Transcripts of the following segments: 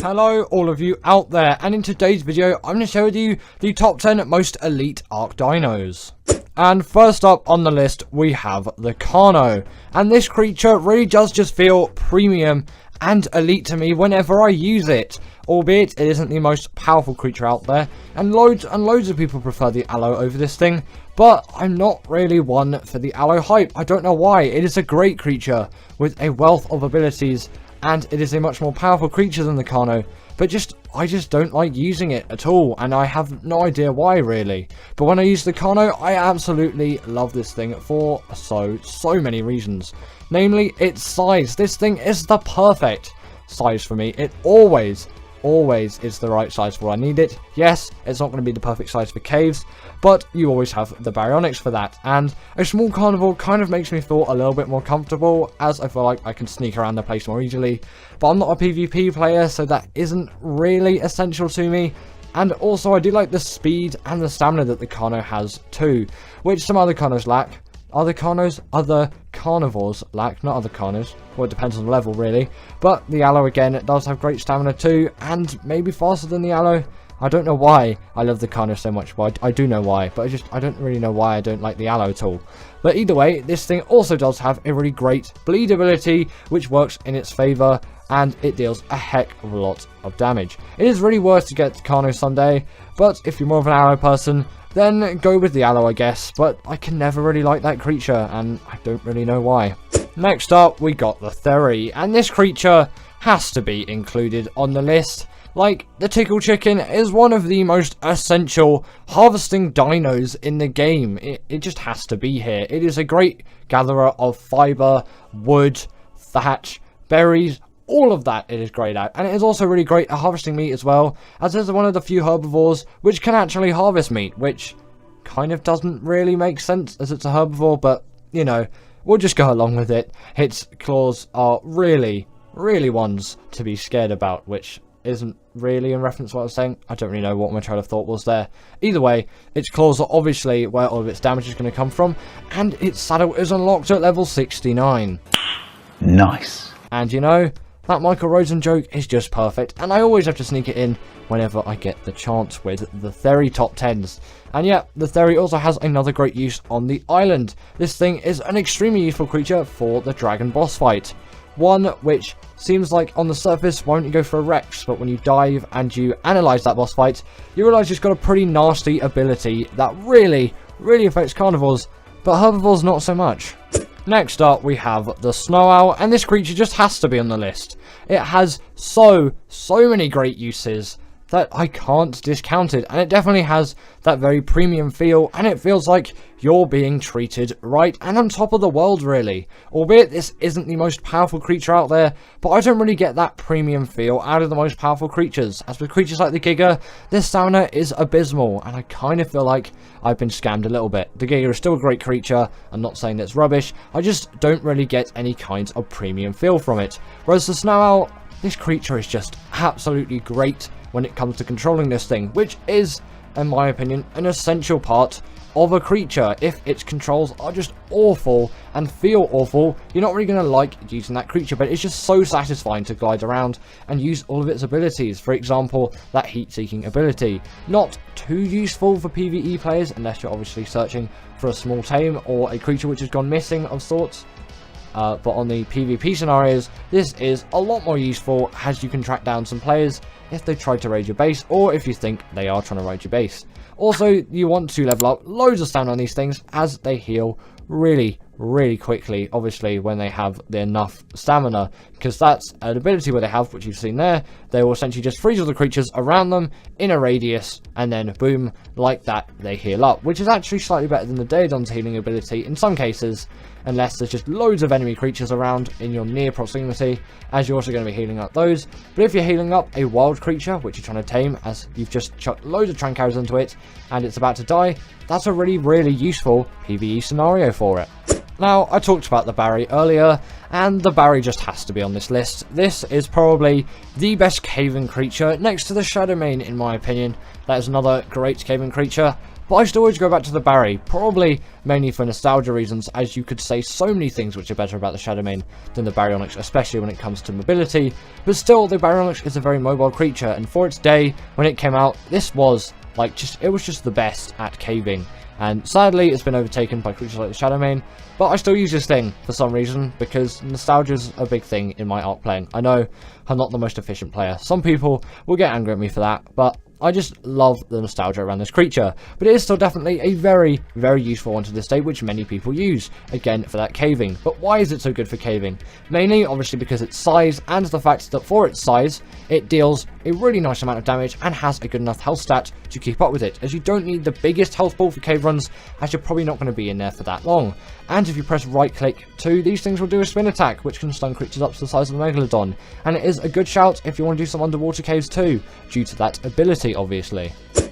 Hello all of you out there, and in today's video I'm going to share with you the top 10 most elite Arc Dinos. And first up on the list we have the Carno, and this creature really does just feel premium and elite to me whenever I use it. Albeit it isn't the most powerful creature out there, and loads of people prefer the Aloe over this thing, but I'm not really one for the Aloe hype. I don't know why. It is a great creature with a wealth of abilities, and it is a much more powerful creature than the Carno, but I just don't like using it at all, and I have no idea why really. But when I use the Carno, I absolutely love this thing for so many reasons. Namely, its size. This thing is the perfect size for me. It always is the right size for what I need it. Yes, it's not going to be the perfect size for caves, but you always have the baryonyx for that, and a small carnivore kind of makes me feel a little bit more comfortable, as I feel like I can sneak around the place more easily. But I'm not a PvP player, so that isn't really essential to me. And also I do like the speed and the stamina that the Carno has too, which some other Carnos lack. Other carnivores lack, not other Carnos. Well, it depends on the level, really. But the Aloe, again, it does have great stamina too, and maybe faster than the Aloe. I don't know why I love the Carno so much, but I do know why. But I don't really know why I don't like the Aloe at all. But either way, this thing also does have a really great bleed ability, which works in its favour, and it deals a heck of a lot of damage. It is really worth to get Carno someday, but if you're more of an Aloe person, then go with the Aloe, I guess, but I can never really like that creature, and I don't really know why. Next up, we got the Theory, and this creature has to be included on the list. Like, the Tickle Chicken is one of the most essential harvesting dinos in the game. It just has to be here. It is a great gatherer of fiber, wood, thatch, berries, all of that it is great at, and it is also really great at harvesting meat as well, as it is one of the few herbivores which can actually harvest meat, which kind of doesn't really make sense as it's a herbivore, but you know, we'll just go along with it. Its claws are really ones to be scared about, which isn't really in reference to what I was saying. I don't really know what my train of thought was there. Either way, its claws are obviously where all of its damage is going to come from, and its saddle is unlocked at level 69. Nice. And you know, that Michael Rosen joke is just perfect, and I always have to sneak it in whenever I get the chance with the Theory top 10s. And yeah, the Theory also has another great use on the island. This thing is an extremely useful creature for the dragon boss fight. One which seems like on the surface, why don't you go for a Rex, but when you dive and you analyse that boss fight, you realise it's got a pretty nasty ability that really affects carnivores, but herbivores not so much. Next up, we have the Snow Owl, and this creature just has to be on the list. It has so many great uses that I can't discount it, and it definitely has that very premium feel, and it feels like you're being treated right and on top of the world, really. Albeit this isn't the most powerful creature out there, but I don't really get that premium feel out of the most powerful creatures. As with creatures like the Giga, this stamina is abysmal, and I kind of feel like I've been scammed a little bit. The Giga is still a great creature, I'm not saying it's rubbish, I just don't really get any kind of premium feel from it. Whereas the Snow Owl, this creature is just absolutely great when it comes to controlling this thing, which is, in my opinion, an essential part of a creature. If its controls are just awful and feel awful, you're not really going to like using that creature, but it's just so satisfying to glide around and use all of its abilities. For example, that heat-seeking ability. Not too useful for PvE players, unless you're obviously searching for a small tame or a creature which has gone missing of sorts. But on the PvP scenarios, this is a lot more useful, as you can track down some players if they try to raid your base, or if you think they are trying to raid your base. Also, you want to level up loads of stamina on these things, as they heal really quickly, obviously, when they have enough stamina, because that's an ability where they have, which you've seen there, they will essentially just freeze all the creatures around them in a radius, and then boom, like that, they heal up, which is actually slightly better than the Daedon's healing ability in some cases, unless there's just loads of enemy creatures around in your near proximity, as you're also going to be healing up those. But if you're healing up a wild creature, which you're trying to tame, as you've just chucked loads of Trancaros into it, and it's about to die, that's a really useful PvE scenario for it. Now, I talked about the Barry earlier, and the Barry just has to be on this list. This is probably the best caving creature, next to the Shadowmane in my opinion. That is another great caving creature. but I still always go back to the Barry, probably mainly for nostalgia reasons, as you could say so many things which are better about the Shadowmane than the Baryonyx, especially when it comes to mobility. But still, the Baryonyx is a very mobile creature, and for its day, when it came out, this was it was just the best at caving. And sadly, it's been overtaken by creatures like the Shadowmane, but I still use this thing for some reason, because nostalgia's a big thing in my Arc playing. I know I'm not the most efficient player. Some people will get angry at me for that, but I just love the nostalgia around this creature. But it is still definitely a very, very useful one to this day, which many people use, again, for that caving. But why is it so good for caving? Mainly, obviously, because its size, and the fact that for its size, it deals a really nice amount of damage, and has a good enough health stat to keep up with it, as you don't need the biggest health ball for cave runs, as you're probably not going to be in there for that long. And if you press right click too, these things will do a spin attack, which can stun creatures up to the size of a Megalodon, and it is a good shout if you want to do some underwater caves too, due to that ability obviously.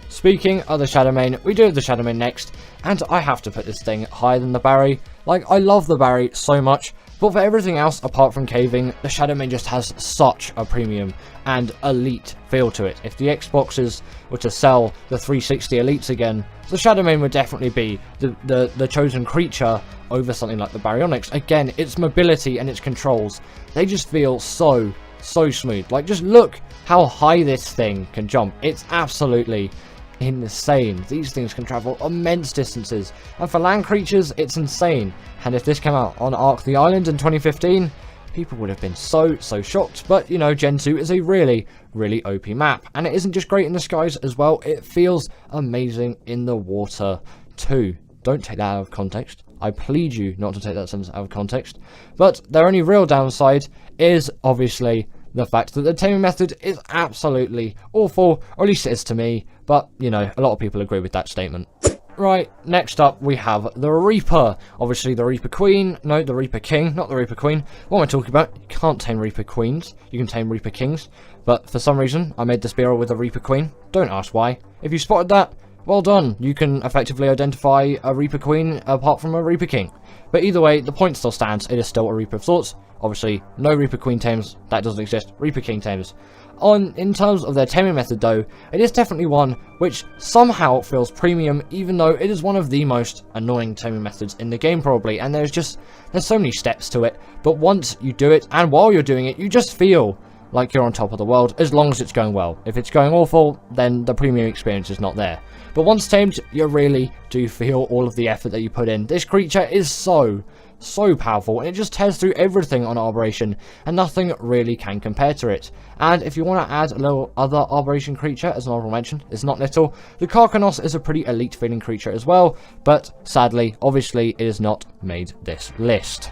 Speaking of the Shadowmane, we do have the Shadowmane next, and I have to put this thing higher than the Barry. Like, I love the Barry so much, but for everything else apart from caving, the Shadowmane just has such a premium and elite feel to it. If the Xboxes were to sell the 360 Elites again, the Shadowmane would definitely be the chosen creature over something like the Baryonyx. Again, its mobility and its controls, they just feel so smooth. Like, just look how high this thing can jump. It's absolutely insane. These things can travel immense distances, and for land creatures, it's insane. And if this came out on Ark the Island in 2015, people would have been so shocked. But, you know, Gen 2 is a really OP map, and it isn't just great in the skies as well, it feels amazing in the water too. Don't take that out of context. I plead you not to take that sentence out of context. But their only real downside is obviously the fact that the taming method is absolutely awful, or at least it is to me, but, you know, a lot of people agree with that statement. Right, next up we have the Reaper. Obviously the Reaper Queen, no, the Reaper King, not the Reaper Queen. What am I talking about? You can't tame Reaper Queens, you can tame Reaper Kings, but for some reason I made the Spearer with a Reaper Queen. Don't ask why. If you spotted that, well done. You can effectively identify a Reaper Queen apart from a Reaper King. But either way, the point still stands, it is still a Reaper of sorts. Obviously, no Reaper Queen tames, that doesn't exist. Reaper King tames. In terms of their taming method though, it is definitely one which somehow feels premium, even though it is one of the most annoying taming methods in the game probably, and there's so many steps to it. But once you do it, and while you're doing it, you just feel like you're on top of the world, as long as it's going well. If it's going awful, then the premium experience is not there. But once tamed, you really do feel all of the effort that you put in. This creature is so powerful, and it just tears through everything on Arboration, and nothing really can compare to it. And if you want to add a little other Arboration creature, as an honorable mention, it's not little, the Karkanos is a pretty elite feeling creature as well, but sadly, obviously, it has not made this list.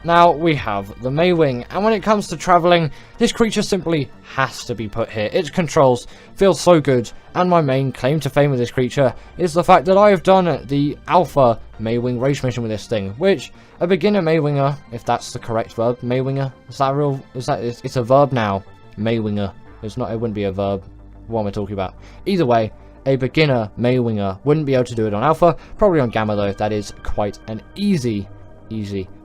Now we have the Maywing, and when it comes to travelling, this creature simply has to be put here. Its controls feel so good, and my main claim to fame with this creature is the fact that I have done the Alpha Maywing race mission with this thing, which a beginner Maywinger, if that's the correct verb, Maywinger, it's a verb now, Maywinger, it wouldn't be a verb, what am I talking about? Either way, a beginner Maywinger wouldn't be able to do it on Alpha, probably on Gamma though, that is quite an easy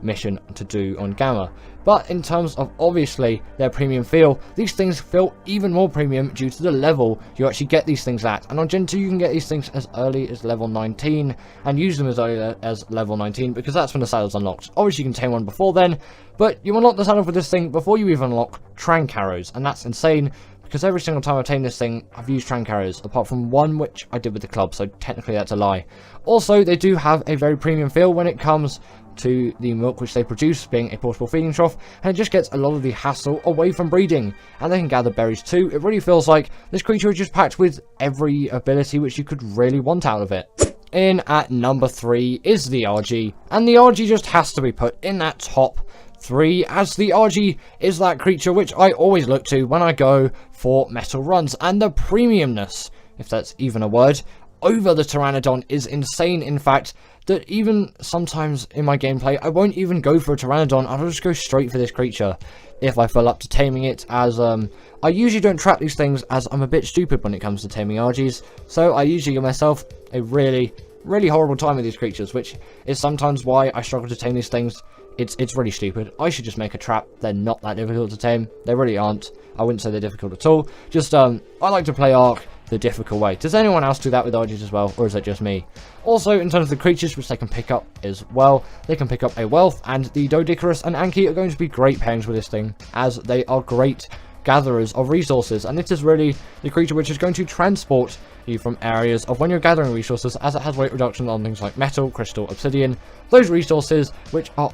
mission to do on Gamma. But in terms of obviously their premium feel, these things feel even more premium due to the level you actually get these things at. And on Gen 2 you can get these things as early as level 19 and use them as early as level 19, because that's when the saddle's unlocked. Obviously you can tame one before then, but you unlock the saddle for this thing before you even unlock Trank Arrows, and that's insane. Because every single time I've tamed this thing, I've used Trank Arrows, apart from one which I did with the club, so technically that's a lie. Also, they do have a very premium feel when it comes to the milk which they produce, being a portable feeding trough, and it just gets a lot of the hassle away from breeding. And they can gather berries too. It really feels like this creature is just packed with every ability which you could really want out of it. In at number 3 is the RG, and the RG just has to be put in that top 3, as the RG is that creature which I always look to when I go for metal runs, and the premiumness, if that's even a word, over the Pteranodon is insane. In fact, that even sometimes in my gameplay I won't even go for a Pteranodon, I'll just go straight for this creature if I feel up to taming it, as I usually don't trap these things, as I'm a bit stupid when it comes to taming RGs, so I usually give myself a really horrible time with these creatures, which is sometimes why I struggle to tame these things. It's really stupid. I should just make a trap. They're not that difficult to tame. They really aren't. I wouldn't say they're difficult at all. Just, I like to play Ark the difficult way. Does anyone else do that with Argies as well, or is it just me? Also, in terms of the creatures which they can pick up as well, they can pick up a Wealth, and the Doedicurus and Anki are going to be great pairings with this thing, as they are great gatherers of resources, and this is really the creature which is going to transport you from areas of when you're gathering resources, as it has weight reduction on things like metal, crystal, obsidian, those resources which are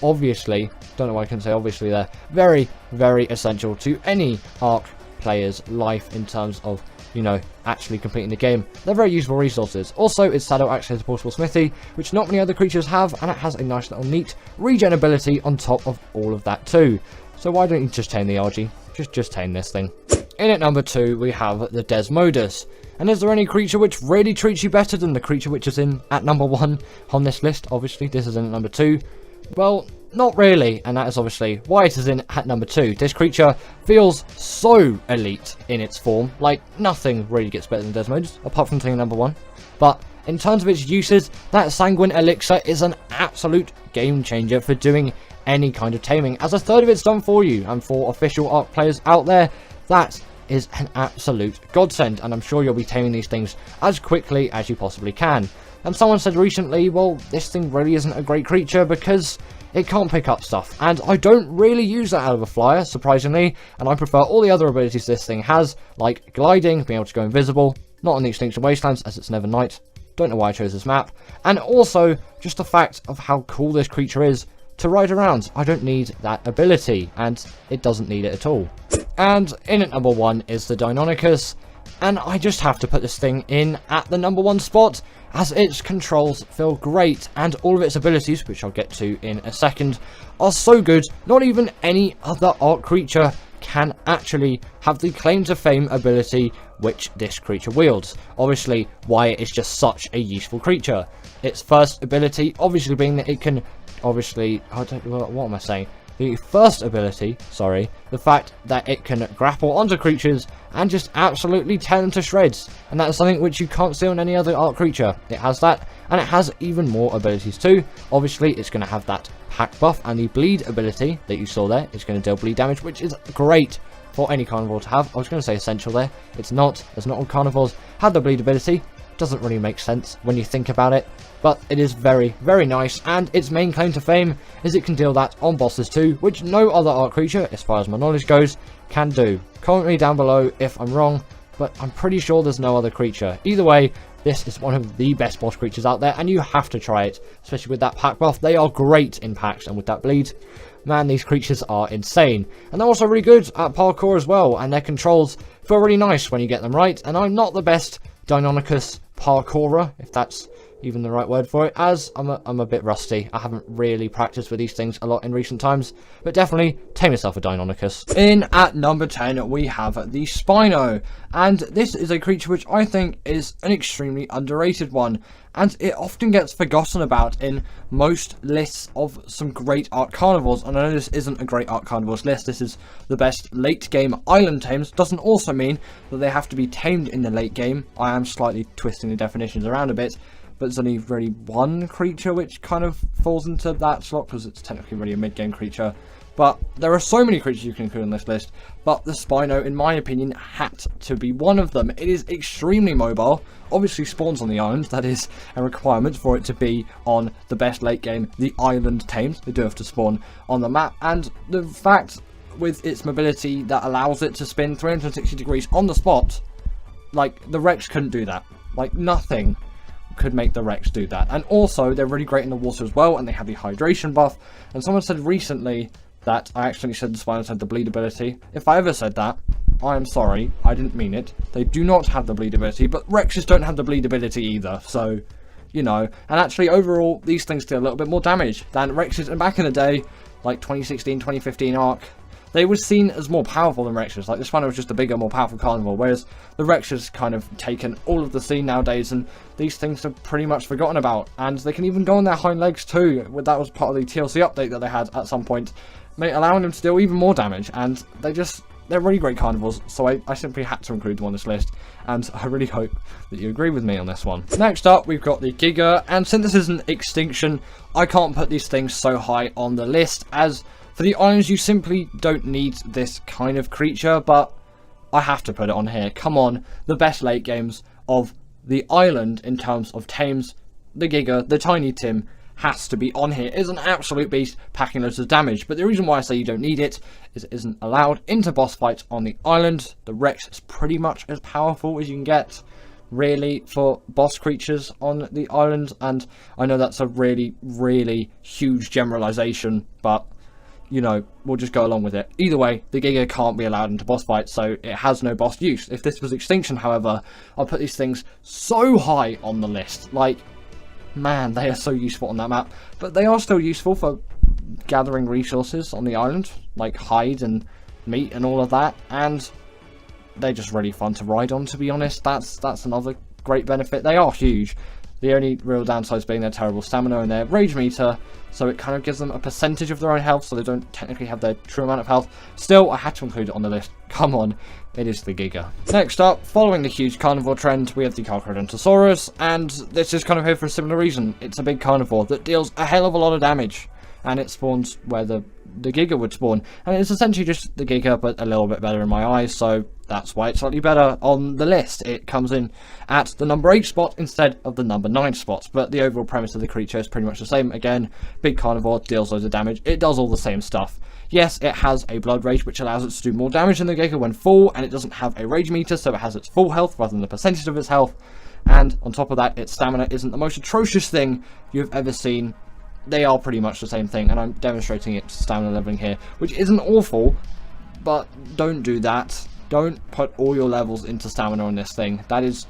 obviously, don't know why I can say obviously there, very, very essential to any Ark player's life in terms of, you know, actually completing the game. They're very useful resources. Also, its saddle actually has a portable smithy, which not many other creatures have, and it has a nice little neat regen ability on top of all of that too. So why don't you just tame the Argy? Just tame this thing. In at number 2, we have the Desmodus. And is there any creature which really treats you better than the creature which is in at number 1 on this list? Obviously, this is in at number 2. Well, not really, and that is obviously why it is in at number 2. This creature feels so elite in its form, like nothing really gets better than Desmodus, apart from being number 1. But in terms of its uses, that Sanguine Elixir is an absolute game changer for doing any kind of taming, as a third of it's done for you, and for official Ark players out there, that is an absolute godsend, and I'm sure you'll be taming these things as quickly as you possibly can. And someone said recently, well, this thing really isn't a great creature because it can't pick up stuff, and I don't really use that out of a flyer, surprisingly, and I prefer all the other abilities this thing has, like gliding, being able to go invisible, not on the Extinction Wastelands as it's never night, don't know why I chose this map, and also just the fact of how cool this creature is to ride around. I don't need that ability, and it doesn't need it at all. And in at number 1 is the Deinonychus, and I just have to put this thing in at the number 1 spot, as its controls feel great, and all of its abilities, which I'll get to in a second, are so good, not even any other Ark creature can actually have the claim to fame ability which this creature wields. Obviously, why it is just such a useful creature. Its first ability, obviously being that it can, obviously, what am I saying? The first ability, sorry, the fact that it can grapple onto creatures and just absolutely tear them to shreds. And that is something which you can't see on any other Ark creature. It has that, and it has even more abilities too. Obviously, it's going to have that pack buff, and the bleed ability that you saw there is going to deal bleed damage, which is great for any carnivore to have. I was going to say essential there. It's not, as not all carnivores have the bleed ability. Doesn't really make sense when you think about it, but it is very, very nice, and its main claim to fame is it can deal that on bosses too, which no other Ark creature, as far as my knowledge goes, can do. Comment me down below if I'm wrong, but I'm pretty sure there's no other creature. Either way, this is one of the best boss creatures out there, and you have to try it, especially with that pack buff. They are great in packs, and with that bleed, man, these creatures are insane. And they're also really good at parkour as well, and their controls feel really nice when you get them right, and I'm not the best Deinonychus parkourer, if that's even the right word for it, as I'm a bit rusty. I haven't really practiced with these things a lot in recent times, but definitely tame yourself a Deinonychus. In at number 10, we have the Spino, and this is a creature which I think is an extremely underrated one, and it often gets forgotten about in most lists of some great Ark carnivores. And I know this isn't a great Ark carnivores list, this is the best late game island tames. Doesn't also mean that they have to be tamed in the late game. I am slightly twisting the definitions around a bit, but there's only really one creature which kind of falls into that slot, because it's technically really a mid-game creature. But there are so many creatures you can include on this list, but the Spino, in my opinion, had to be one of them. It is extremely mobile, obviously spawns on the island, that is a requirement for it to be on the best late game, the island tames. They do have to spawn on the map, and the fact with its mobility that allows it to spin 360 degrees on the spot, like, the Rex couldn't do that. Like, nothing could make the Rex do that. And also, they're really great in the water as well, and they have the hydration buff. And someone said recently that I actually said the Spinos had the bleed ability. If I ever said that, I am sorry, I didn't mean it. They do not have the bleed ability, but Rexes don't have the bleed ability either, so, you know. And actually, overall, these things do a little bit more damage than Rexes. And back in the day, like 2016, 2015 Ark, they were seen as more powerful than Rexes. Like, the Spino was just a bigger, more powerful carnivore, whereas the Rexes kind of taken all of the scene nowadays, and these things are pretty much forgotten about. And they can even go on their hind legs too. That was part of the TLC update that they had at some point, allowing them to deal even more damage. And they're really great carnivores, so I simply had to include them on this list, and I really hope that you agree with me on this one. Next up, we've got the Giga, and since this is an extinction, I can't put these things so high on the list, as for the islands, you simply don't need this kind of creature, but I have to put it on here. Come on, the best late games of the island in terms of tames, the Giga, the Tiny Tim, has to be on here. It's an absolute beast, packing loads of damage. But the reason why I say you don't need it is it isn't allowed into boss fights on the island. The Rex is pretty much as powerful as you can get, really, for boss creatures on the island. And I know that's a really, really huge generalization, but you know, we'll just go along with it. Either way, the Giga can't be allowed into boss fights, so it has no boss use. If this was Extinction, however, I'll put these things so high on the list. Like, man, they are so useful on that map. But they are still useful for gathering resources on the island, like hide and meat and all of that. And they're just really fun to ride on, to be honest. That's another great benefit. They are huge. The only real downsides being their terrible stamina and their rage meter, so it kind of gives them a percentage of their own health, so they don't technically have their true amount of health. Still, I had to include it on the list. Come on, it is the Giga. Next up, following the huge carnivore trend, we have the Carcharodontosaurus, and this is kind of here for a similar reason. It's a big carnivore that deals a hell of a lot of damage, and it spawns where the Giga would spawn, and it's essentially just the Giga, but a little bit better in my eyes, so that's why it's slightly better on the list. It comes in at the number 8 spot instead of the number 9 spot, but the overall premise of the creature is pretty much the same. Again, big carnivore, deals loads of damage, it does all the same stuff. Yes, it has a blood rage, which allows it to do more damage than the Giga when full, and it doesn't have a rage meter, so it has its full health rather than the percentage of its health, and on top of that, its stamina isn't the most atrocious thing you've ever seen. They are pretty much the same thing, and I'm demonstrating its stamina leveling here, which isn't awful, but don't do that. Don't put all your levels into stamina on this thing. That is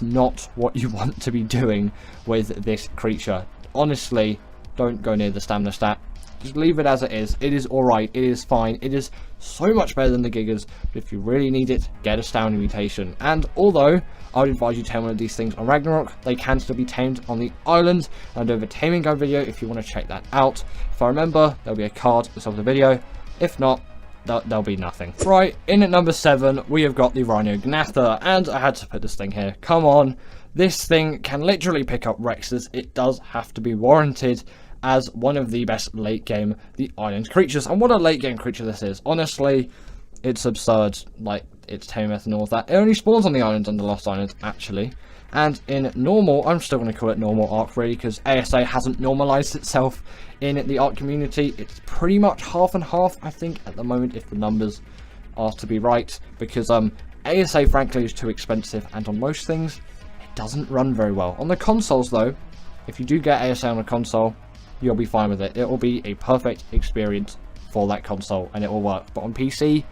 not what you want to be doing with this creature. Honestly, don't go near the stamina stat. Just leave it as it is. It is alright. It is fine. It is so much better than the Gigas. But if you really need it, get a stamina mutation. And although I would advise you tame one of these things on Ragnarok, they can still be tamed on the island. And I do have a taming guide video if you want to check that out. If I remember, there'll be a card at the top of the video. If not, there'll be nothing. Right, in at number 7, we have got the Rhino Gnather, and I had to put this thing here. Come on, this thing can literally pick up Rexes. It does have to be warranted as one of the best late game the island creatures. And what a late game creature this is. Honestly, it's absurd, like its tame method and all of that. It only spawns on the island under Lost Island, actually. And in normal, I'm still going to call it normal Ark really, because ASA hasn't normalized itself in the Ark community. It's pretty much half and half, I think, at the moment, if the numbers are to be right. Because ASA, frankly, is too expensive, and on most things, it doesn't run very well. On the consoles, though, if you do get ASA on a console, you'll be fine with it. It will be a perfect experience for that console, and it will work. But on PC,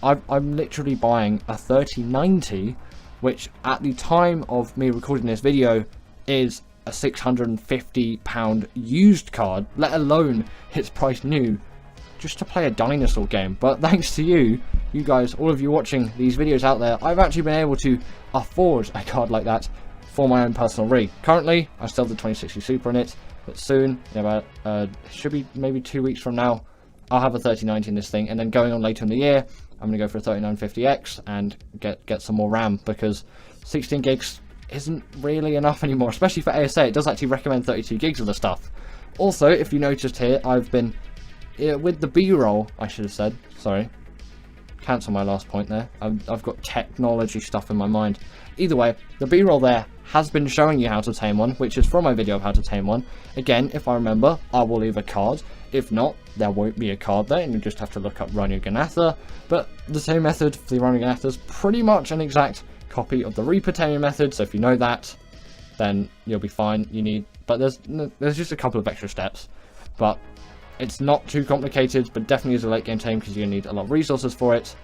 I'm literally buying a 3090, which at the time of me recording this video is a £650 used card, let alone its price new, just to play a dinosaur game. But thanks to you guys, all of you watching these videos out there, I've actually been able to afford a card like that for my own personal rig. Currently, I still have the 2060 Super in it, but soon, in about, should be maybe 2 weeks from now, I'll have a 3090 in this thing, and then going on later in the year, I'm going to go for a 3950X and get some more RAM, because 16 gigs isn't really enough anymore, especially for ASA. It does actually recommend 32 gigs of the stuff. Also, if you noticed here, I've been, with the B-roll, I should have said, sorry, cancel my last point there. I've got technology stuff in my mind. Either way, the B-roll there has been showing you how to tame one, which is from my video of how to tame one. Again, if I remember, I will leave a card. If not, there won't be a card there, and you just have to look up Rhino Gnather. But the same method for the Rhino Gnather is pretty much an exact copy of the Reaper taming method, so if you know that, then you'll be fine. But there's just a couple of extra steps. But it's not too complicated, but definitely is a late game tame, because you're going to need a lot of resources for it,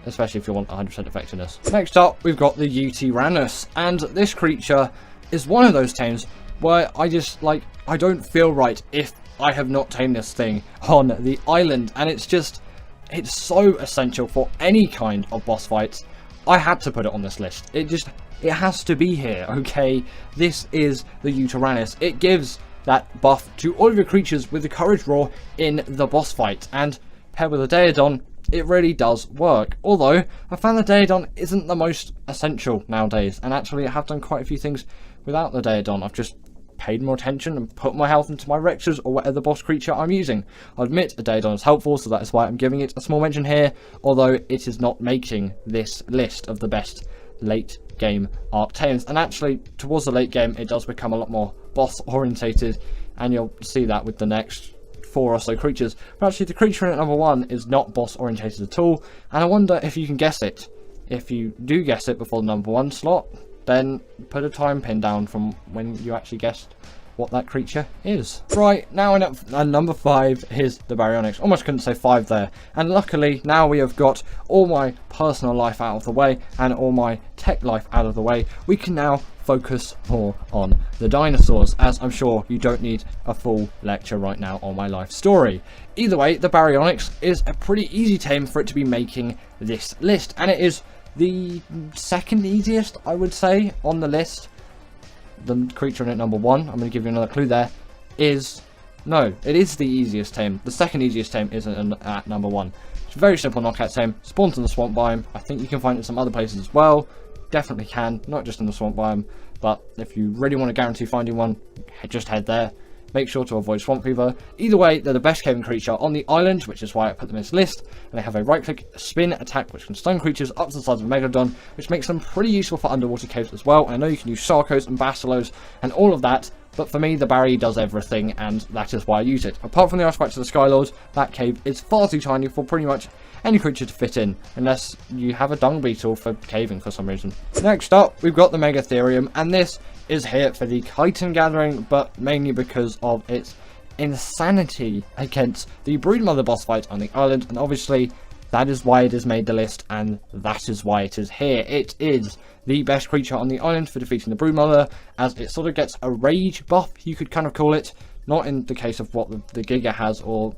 especially if you want 100% effectiveness. Next up, we've got the Utyranus, and this creature is one of those tames where I just, like, I don't feel right if I have not tamed this thing on the island, and it's so essential for any kind of boss fights. I had to put it on this list. It has to be here, okay? This is the Utyranus. It gives that buff to all of your creatures with the Courage Roar in the boss fight, and paired with a Daedon, it really does work. Although, I found the Daedon isn't the most essential nowadays, and actually I have done quite a few things without the Daedon. I've just paid more attention and put my health into my Rexes or whatever boss creature I'm using. I admit a Daedon is helpful, so that is why I'm giving it a small mention here, although it is not making this list of the best late game Arctames. And actually, towards the late game, it does become a lot more boss orientated, and you'll see that with the next 4 or so creatures. But actually, the creature in at number 1 is not boss orientated at all, and I wonder if you can guess it. If you do guess it before the number 1 slot, then put a time pin down from when you actually guessed what that creature is. Right, now in at number 5 is the Baryonyx. Almost couldn't say 5 there. And luckily, now we have got all my personal life out of the way and all my tech life out of the way. We can now focus more on the dinosaurs, as I'm sure you don't need a full lecture right now on my life story. Either way, the Baryonyx is a pretty easy tame for it to be making this list, and it is the second easiest, I would say, on the list. The creature in at number 1, I'm going to give you another clue there, is... No, it is the easiest tame. The second easiest tame is at number 1. It's a very simple knockout tame, spawns in the swamp biome. I think you can find it in some other places as well. Definitely can, not just in the swamp biome, but if you really want to guarantee finding one, just head there. Make sure to avoid swamp fever. Either way, they're the best caving creature on the island, which is why I put them in this list. And they have a right click spin attack which can stun creatures up to the size of a Megalodon, which makes them pretty useful for underwater caves as well. I know you can use Sarcos and Basilos and all of that, but for me the Barry does everything, and that is why I use it. Apart from the Ice Patch of the Skylord, that cave is far too tiny for pretty much any creature to fit in, unless you have a dung beetle for caving for some reason. Next up, we've got the Megatherium, and this is here for the chitin gathering, but mainly because of its insanity against the Broodmother boss fight on the island, and obviously that is why it has made the list, and that is why it is here. It is the best creature on the island for defeating the Broodmother, as it sort of gets a rage buff, you could kind of call it, not in the case of what the Giga has, or...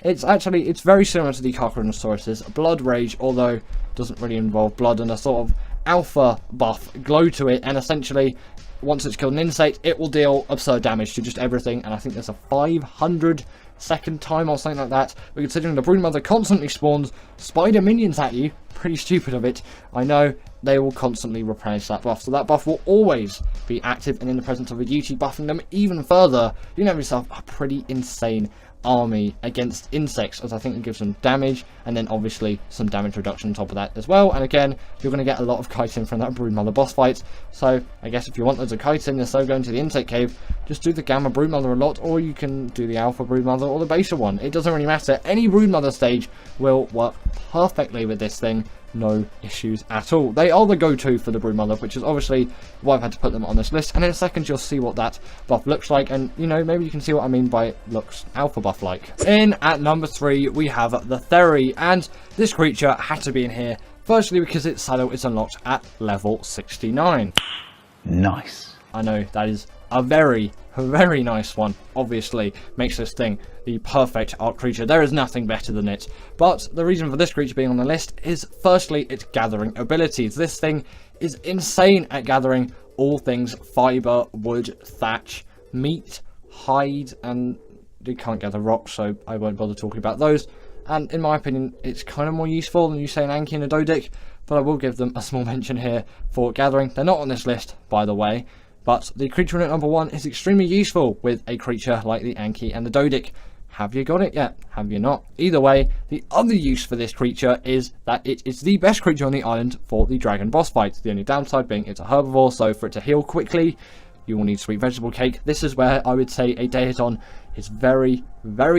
It's very similar to the Carcharodontosaurus's Blood Rage, although doesn't really involve blood, and a sort of alpha buff glow to it, and essentially once it's killed an insect, it will deal absurd damage to just everything, and I think there's a 500 second time or something like that. But considering the Broodmother constantly spawns spider minions at you, pretty stupid of it, I know, they will constantly replenish that buff, so that buff will always be active, and in the presence of a duty buffing them even further, you have yourself a pretty insane army against insects, as I think it gives them damage, and then obviously some damage reduction on top of that as well. And again, you're going to get a lot of chitin from that Broodmother boss fight, so I guess if you want loads of chitin instead of going to the insect cave, just do the Gamma Broodmother a lot, or you can do the Alpha Broodmother or the Beta one. It doesn't really matter. Any Broodmother stage will work perfectly with this thing. No issues at all. They are the go-to for the Broodmother, which is obviously why I've had to put them on this list. And in a second you'll see what that buff looks like, and you know, maybe you can see what I mean by it looks alpha buff like. In at number 3 we have the Theory, and this creature had to be in here firstly because its saddle is unlocked at level 69. Nice. I know, that is a very nice one. Obviously makes this thing the perfect art creature. There is nothing better than it. But the reason for this creature being on the list is firstly its gathering abilities. This thing is insane at gathering all things fiber, wood, thatch, meat, hide, and you can't gather rocks, so I won't bother talking about those. And in my opinion, it's kind of more useful than you say an Anki and a Dodic, but I will give them a small mention here for gathering. They're not on this list, by the way, but the creature in at number 1 is extremely useful with a creature like the Anki and the Dodic. Have you got it yet? Have you not? Either way, the other use for this creature is that it is the best creature on the island for the dragon boss fight. The only downside being it's a herbivore, so for it to heal quickly, you will need sweet vegetable cake. This is where I would say a Daedon is very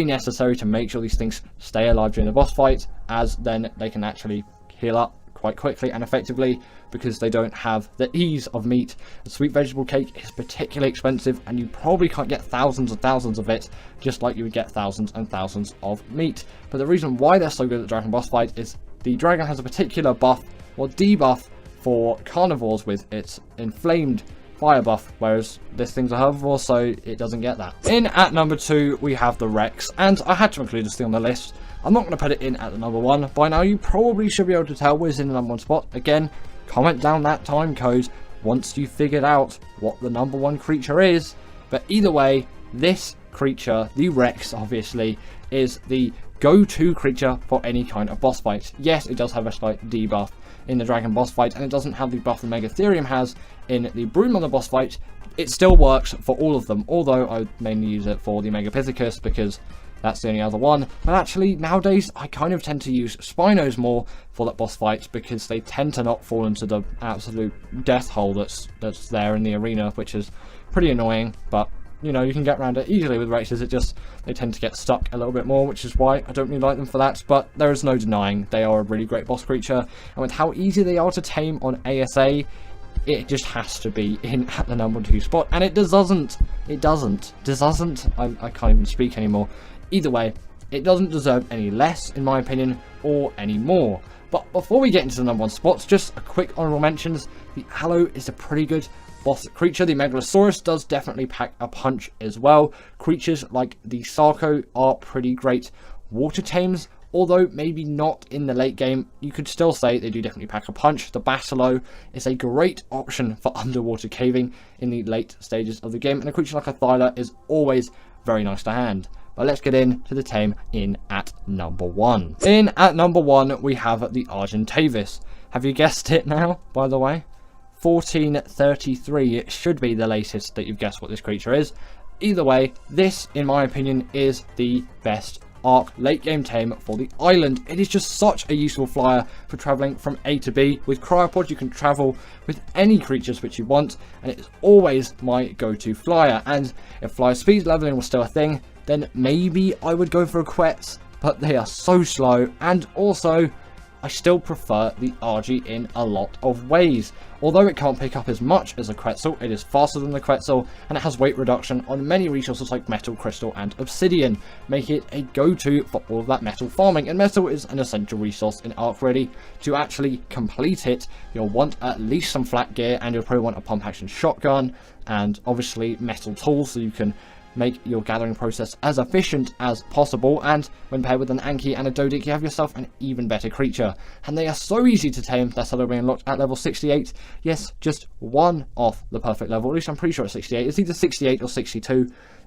necessary to make sure these things stay alive during the boss fight, as then they can actually heal up quite quickly and effectively because they don't have the ease of meat. The sweet vegetable cake is particularly expensive, and you probably can't get thousands and thousands of it just like you would get thousands and thousands of meat. But the reason why they're so good at the dragon boss fight is the dragon has a particular buff or debuff for carnivores with its inflamed fire buff, whereas this thing's a herbivore, so it doesn't get that. In at number 2 we have the Rex, and I had to include this thing on the list. I'm not going to put it in at the number 1. By now you probably should be able to tell where's in the number 1 spot. Again, comment down that time code once you've figured out what the number 1 creature is. But either way, this creature, the Rex obviously, is the go-to creature for any kind of boss fight. Yes, it does have a slight debuff in the Dragon boss fight, and it doesn't have the buff the Megatherium has in the Broodmother boss fight, it still works for all of them, although I would mainly use it for the Megapithecus because that's the only other one. But actually, nowadays, I kind of tend to use Spinos more for that boss fight because they tend to not fall into the absolute death hole that's there in the arena, which is pretty annoying, but you know, you can get around it easily with Rexes. They tend to get stuck a little bit more, which is why I don't really like them for that, but there is no denying they are a really great boss creature, and with how easy they are to tame on ASA, it just has to be in at the number 2 spot, and it doesn't. I can't even speak anymore. Either way, it doesn't deserve any less, in my opinion, or any more. But before we get into the number 1 spots, just a quick honorable mentions. The Aloe is a pretty good boss creature. The Megalosaurus does definitely pack a punch as well. Creatures like the Sarco are pretty great water tames, although maybe not in the late game. You could still say they do definitely pack a punch. The Basilo is a great option for underwater caving in the late stages of the game, and a creature like a Thyla is always very nice to hand. But let's get into the tame in at number 1. In at number 1, we have the Argentavis. Have you guessed it now, by the way? 1433 should be the latest that you've guessed what this creature is. Either way, this, in my opinion, is the best Arc late game tame for the island. It is just such a useful flyer for travelling from A to B. With Cryopod, you can travel with any creatures which you want, and it is always my go-to flyer. And if flyer speed leveling was still a thing, then maybe I would go for a Quetz, but they are so slow, and also I still prefer the RG in a lot of ways. Although it can't pick up as much as a Quetzal, it is faster than the Quetzal, and it has weight reduction on many resources like metal, crystal, and obsidian, making it a go-to for all of that metal farming. And metal is an essential resource in Arc Ready. To actually complete it, you'll want at least some flat gear, and you'll probably want a pump action shotgun, and obviously metal tools so you can make your gathering process as efficient as possible. And when paired with an Anki and a Dodic, you have yourself an even better creature. And they are so easy to tame, that's how they're being unlocked at level 68. Yes, just one off the perfect level, at least I'm pretty sure it's 68. It's either 68 or 62.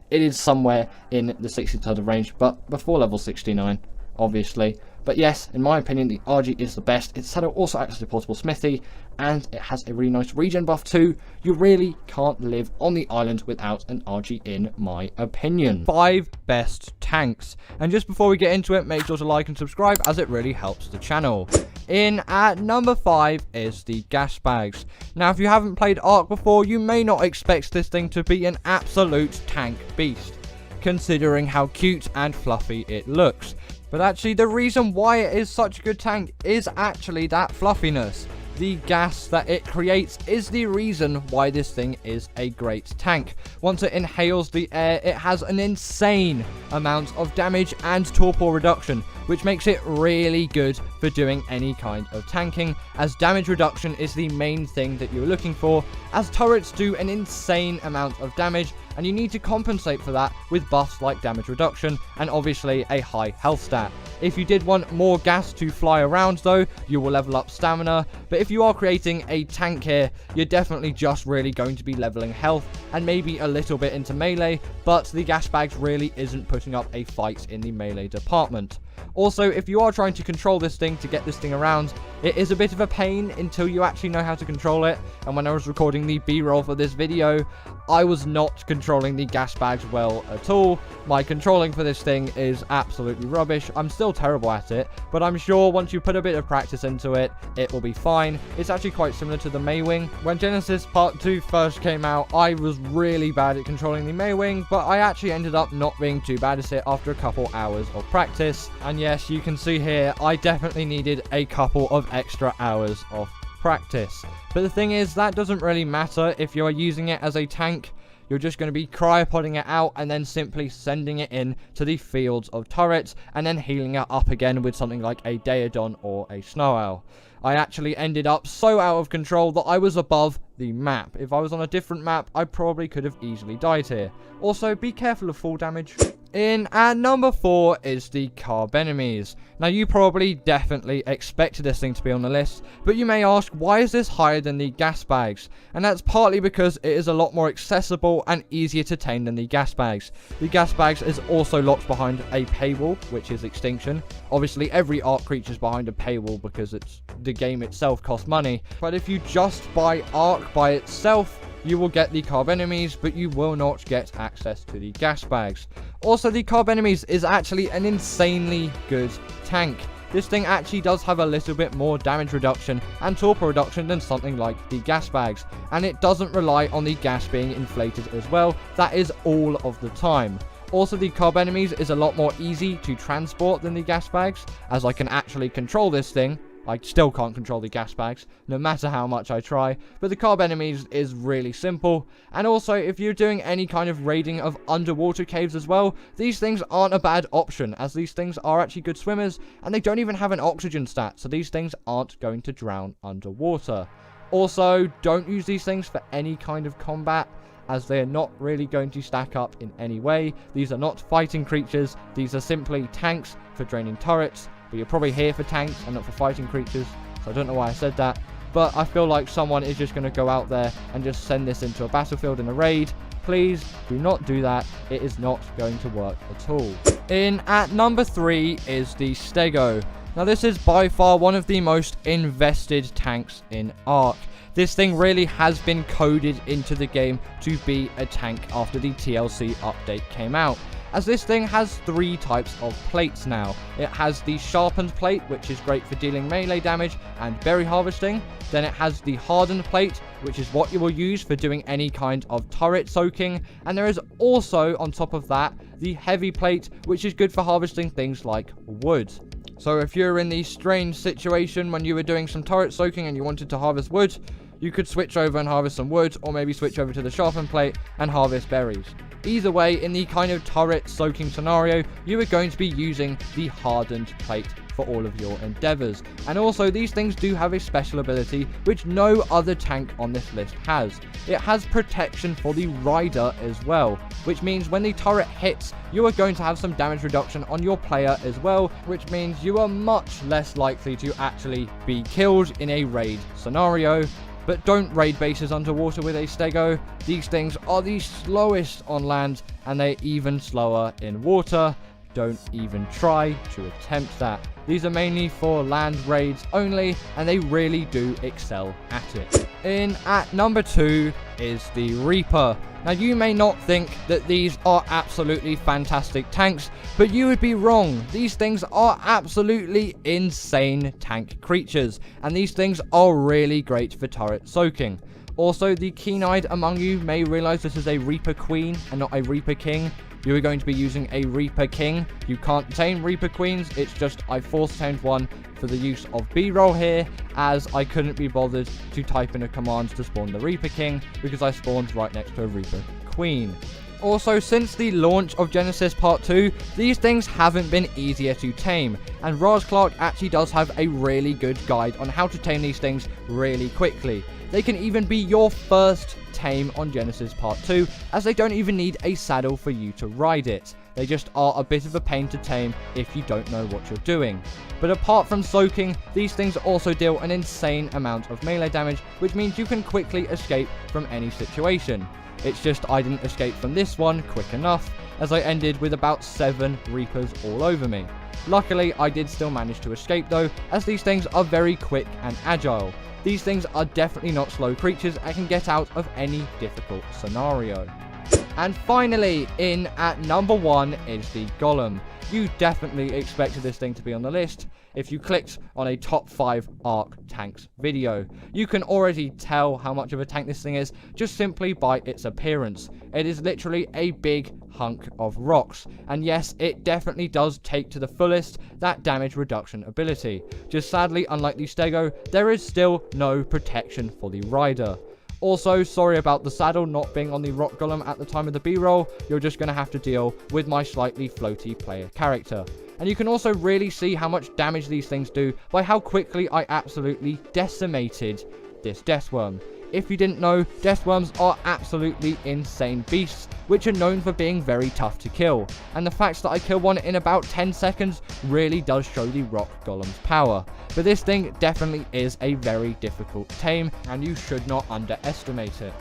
It is somewhere in the 60 range, but before level 69, obviously. But yes, in my opinion, the RG is the best. Its saddle also acts as a portable smithy, and it has a really nice regen buff too. You really can't live on the island without an RG, in my opinion. 5 best tanks. And just before we get into it, make sure to like and subscribe, as it really helps the channel. In at number 5 is the gas bags. Now, if you haven't played Ark before, you may not expect this thing to be an absolute tank beast, considering how cute and fluffy it looks. But actually, the reason why it is such a good tank is actually that fluffiness. The gas that it creates is the reason why this thing is a great tank. Once it inhales the air, it has an insane amount of damage and torpor reduction, which makes it really good for doing any kind of tanking, as damage reduction is the main thing that you're looking for, as turrets do an insane amount of damage, and you need to compensate for that with buffs like damage reduction and obviously a high health stat. If you did want more gas to fly around though, you will level up stamina, but if you are creating a tank here, you're definitely just really going to be leveling health and maybe a little bit into melee, but the gas bags really isn't putting up a fight in the melee department. Also, if you are trying to control this thing to get this thing around, it is a bit of a pain until you actually know how to control it. And when I was recording the B-roll for this video, I was not controlling the gas bags well at all. My controlling for this thing is absolutely rubbish. I'm still terrible at it, but I'm sure once you put a bit of practice into it, it will be fine. It's actually quite similar to the Maywing. When Genesis Part 2 first came out, I was really bad at controlling the Maywing, but I actually ended up not being too bad at it after a couple hours of practice. And yes, you can see here, I definitely needed a couple of extra hours of practice. But the thing is, that doesn't really matter if you are using it as a tank. You're just going to be cryopodding it out and then simply sending it in to the fields of turrets and then healing it up again with something like a Daedon or a Snow Owl. I actually ended up so out of control that I was above the map. If I was on a different map, I probably could have easily died here. Also, be careful of fall damage. In at number 4 is the carb enemies. Now you probably definitely expected this thing to be on the list, but you may ask, why is this higher than the gas bags? And that's partly because it is a lot more accessible and easier to tame than the gas bags. The gas bags is also locked behind a paywall, which is extinction. Obviously every Ark creature is behind a paywall because the game itself costs money, but if you just buy Ark by itself, you will get the carb enemies, but you will not get access to the gas bags. Also, the carb enemies is actually an insanely good tank. This thing actually does have a little bit more damage reduction and torpor reduction than something like the gas bags, and it doesn't rely on the gas being inflated as well. That is all of the time. Also, the carb enemies is a lot more easy to transport than the gas bags, as I can actually control this thing. I still can't control the gas bags, no matter how much I try, but the carb enemies is really simple. And also, if you're doing any kind of raiding of underwater caves as well, these things aren't a bad option, as these things are actually good swimmers, and they don't even have an oxygen stat, so these things aren't going to drown underwater. Also, don't use these things for any kind of combat, as they are not really going to stack up in any way. These are not fighting creatures, these are simply tanks for draining turrets. But you're probably here for tanks and not for fighting creatures, so I don't know why I said that. But I feel like someone is just going to go out there and just send this into a battlefield in a raid. Please do not do that. It is not going to work at all. In at number 3 is the Stego. Now this is by far one of the most invested tanks in Ark. This thing really has been coded into the game to be a tank after the TLC update came out, as this thing has 3 types of plates now. It has the sharpened plate, which is great for dealing melee damage and berry harvesting. Then it has the hardened plate, which is what you will use for doing any kind of turret soaking. And there is also, on top of that, the heavy plate, which is good for harvesting things like wood. So if you're in the strange situation when you were doing some turret soaking and you wanted to harvest wood, you could switch over and harvest some wood, or maybe switch over to the sharpened plate and harvest berries. Either way, in the kind of turret soaking scenario, you are going to be using the hardened plate for all of your endeavors. And also, these things do have a special ability which no other tank on this list has. It has protection for the rider as well, which means when the turret hits, you are going to have some damage reduction on your player as well, which means you are much less likely to actually be killed in a raid scenario. But don't raid bases underwater with a Stego. These things are the slowest on land, and they're even slower in water. Don't even try to attempt that. These are mainly for land raids only, and they really do excel at it. In at number 2 is the Reaper. Now you may not think that these are absolutely fantastic tanks, but you would be wrong. These things are absolutely insane tank creatures, and these things are really great for turret soaking. Also, the keen-eyed among you may realize this is a Reaper Queen and not a Reaper King. You are going to be using a Reaper King. You can't tame Reaper Queens, it's just I force tamed one for the use of B-roll here, as I couldn't be bothered to type in a command to spawn the Reaper King, because I spawned right next to a Reaper Queen. Also, since the launch of Genesis Part 2, these things haven't been easier to tame, and Raz Clark actually does have a really good guide on how to tame these things really quickly. They can even be your first tame on Genesis Part 2, as they don't even need a saddle for you to ride it. They just are a bit of a pain to tame if you don't know what you're doing. But apart from soaking, these things also deal an insane amount of melee damage, which means you can quickly escape from any situation. It's just I didn't escape from this one quick enough, as I ended with about 7 Reapers all over me. Luckily, I did still manage to escape though, as these things are very quick and agile. These things are definitely not slow creatures and can get out of any difficult scenario. And finally, in at number 1 is the Golem. You definitely expected this thing to be on the list if you clicked on a top 5 Ark tanks video. You can already tell how much of a tank this thing is just simply by its appearance. It is literally a big hunk of rocks, and yes, it definitely does take to the fullest that damage reduction ability. Just sadly, unlike the Stego, there is still no protection for the rider. Also, sorry about the saddle not being on the Rock Golem at the time of the B-roll. You're just going to have to deal with my slightly floaty player character. And you can also really see how much damage these things do by how quickly I absolutely decimated this Deathworm. If you didn't know, deathworms are absolutely insane beasts, which are known for being very tough to kill, and the fact that I kill one in about 10 seconds really does show the rock golem's power. But this thing definitely is a very difficult tame, and you should not underestimate it.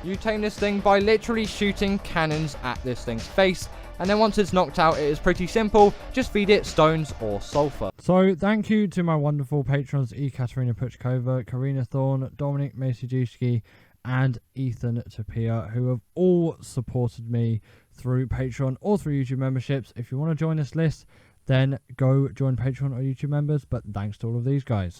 You tame this thing by literally shooting cannons at this thing's face, and then once it's knocked out, it is pretty simple. Just feed it stones or sulfur. So thank you to my wonderful patrons Ekaterina Puchkova, Karina Thorne, Dominic Maciejuski, and Ethan Tapia, who have all supported me through Patreon or through YouTube memberships. If you want to join this list, then go join Patreon or YouTube members, but thanks to all of these guys.